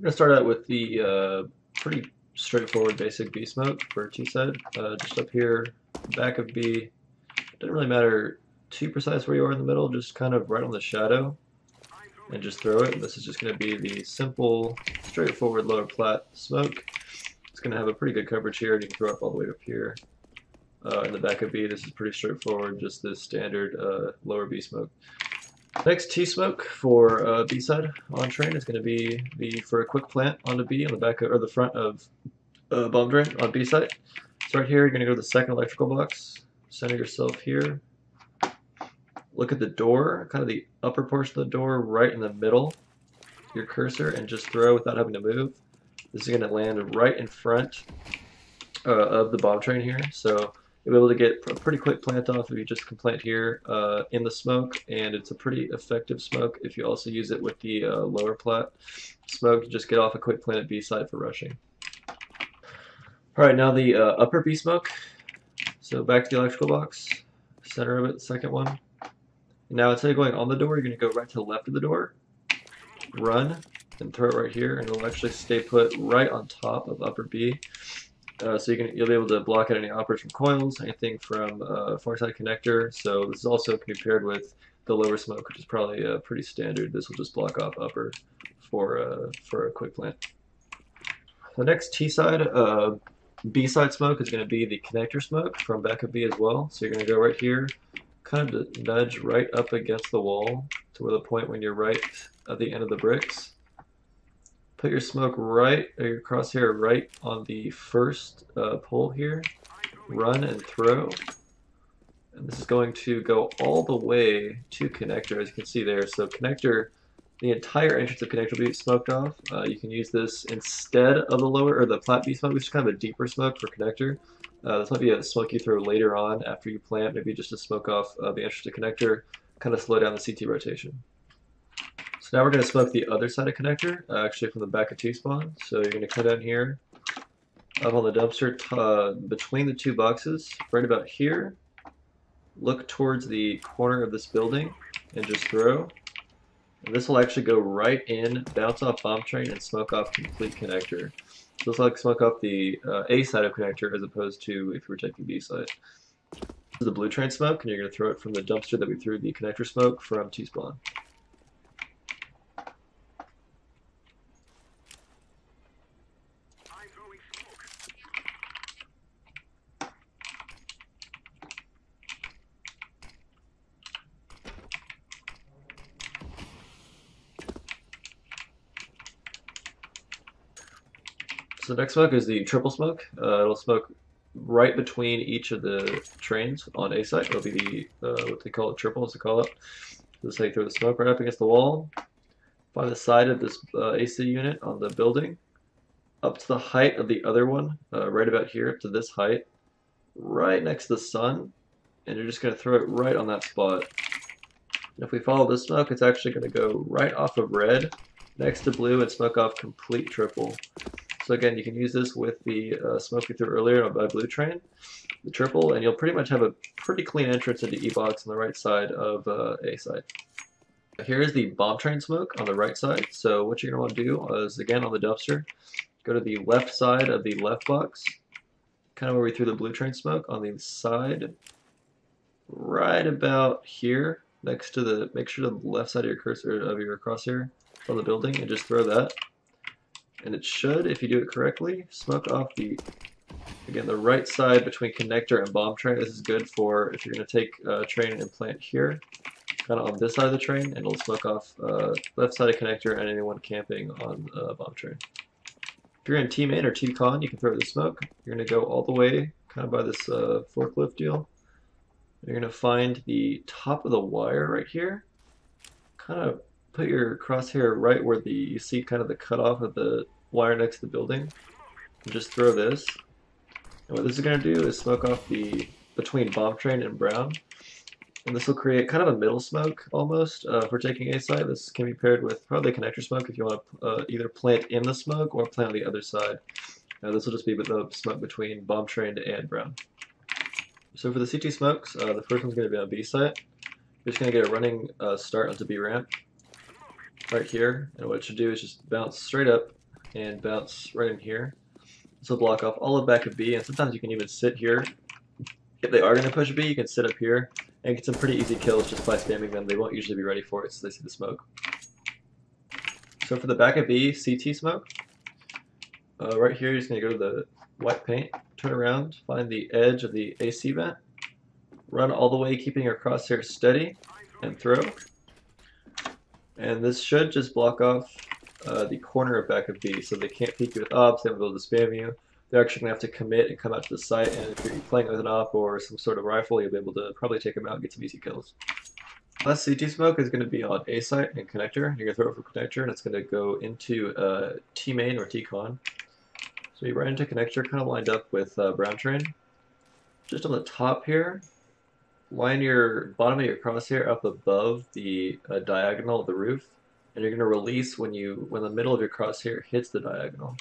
I'm gonna start out with the pretty straightforward basic B smoke for T-side. Just up here, back of B. Doesn't really matter too precise where you are in the middle, just kind of right on the shadow, and just throw it. And this is just gonna be the simple, straightforward lower plat smoke. It's gonna have a pretty good coverage here, and you can throw it all the way up here. In the back of B, this is pretty straightforward, just this standard lower B smoke. Next T smoke for B side on train is going to be for a quick plant onto B on the back of, or the front of bomb drain on B side. So right here, you're going to go to the second electrical box, center yourself here. Look at the door, kind of the upper portion of the door, right in the middle. Your cursor and just throw without having to move. This is going to land right in front of the bomb train here. So you'll be able to get a pretty quick plant off if you just can plant here in the smoke, and it's a pretty effective smoke if you also use it with the lower plat smoke. Just get off a quick plant at B side for rushing. Alright, now the upper B smoke. So back to the electrical box, center of it, second one. Now instead of going on the door, you're going to go right to the left of the door, run, and throw it right here, and it'll actually stay put right on top of upper B. So you'll be able to block out any operators from coils, anything from far side connector. So this is also can be paired with the lower smoke, which is probably pretty standard. This will just block off upper for a quick plant. The next T side, B side smoke is going to be the connector smoke from back of B as well. So you're going to go right here, kind of nudge right up against the wall to where the point when you're right at the end of the bricks. Put your smoke right, or your crosshair right on the first pole here. Run and throw. And this is going to go all the way to connector, as you can see there. So connector, the entire entrance of connector will be smoked off. You can use this instead of the lower, or the plat B smoke, which is kind of a deeper smoke for connector. This might be a smoke you throw later on after you plant, maybe just to smoke off the entrance to connector, kind of slow down the CT rotation. So now we're going to smoke the other side of connector, actually from the back of T-spawn. So you're going to come down here, up on the dumpster, between the two boxes, right about here. Look towards the corner of this building and just throw. And this will actually go right in, bounce off bomb train, and smoke off complete connector. So this will like smoke off the A side of connector as opposed to if you were taking B side. This is the blue train smoke, and you're going to throw it from the dumpster that we threw the connector smoke from T-spawn. So the next smoke is the triple smoke. It'll smoke right between each of the trains on A side. It'll be the what they call it, triple as they call it. So this is how you throw the smoke right up against the wall. Find the side of this AC unit on the building, up to the height of the other one, right about here, up to this height, right next to the sun, and you're just going to throw it right on that spot. And if we follow this smoke, it's actually going to go right off of red, next to blue, and smoke off complete triple. So again, you can use this with the smoke we threw earlier by blue train, the triple, and you'll pretty much have a pretty clean entrance into E-box on the right side of A side. Here is the bomb train smoke on the right side. So what you're going to want to do is, again, on the dumpster, go to the left side of the left box, kind of where we threw the blue train smoke, on the side, right about here, next to the, make sure the left side of your cursor, of your crosshair on the building, and just throw that. And it should, if you do it correctly, smoke off the, again, the right side between connector and bomb train. This is good for if you're going to take a train and plant here, kind of on this side of the train, and it'll smoke off left side of connector and anyone camping on bomb train. If you're in T-main or T-con, you can throw the smoke. You're going to go all the way, kind of by this forklift deal. You're going to find the top of the wire right here, kind of put your crosshair right where you see kind of the cutoff of the wire next to the building, and just throw this. And what this is going to do is smoke off the between bomb train and brown, and this will create kind of a middle smoke almost for taking A side. This can be paired with probably connector smoke if you want to either plant in the smoke or plant on the other side. This will just be the smoke between bomb train and brown. So for the CT smokes, the first one's going to be on B side. You're just going to get a running start onto B ramp right here, and what it should do is just bounce straight up and bounce right in here. This will block off all of back of B, and sometimes you can even sit here. If they are going to push B, you can sit up here and get some pretty easy kills just by spamming them. They won't usually be ready for it, so they see the smoke. So for the back of B, CT smoke, right here you're just going to go to the white paint, turn around, find the edge of the AC vent, run all the way keeping your crosshair steady, and throw. And this should just block off the corner of back of B, so they can't peek you with ops, they won't be able to spam you. They're actually going to have to commit and come out to the site, and if you're playing with an op or some sort of rifle, you'll be able to probably take them out and get some easy kills. Last CT smoke is going to be on A site and connector. You're going to throw it for connector, and it's going to go into T main or T con. So you run into connector, kind of lined up with Brown Train. Just on the top here, line your bottom of your crosshair up above the diagonal of the roof, and you're going to release when the middle of your crosshair hits the diagonal.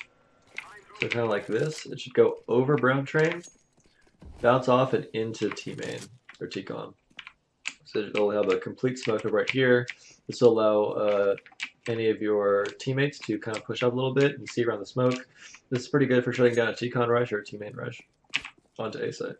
So kind of like this, it should go over Brown Train, bounce off and into T main or T con. So it'll have a complete smoke right here. This will allow any of your teammates to kind of push up a little bit and see around the smoke. This is pretty good for shutting down a T con rush or a T main rush onto A site.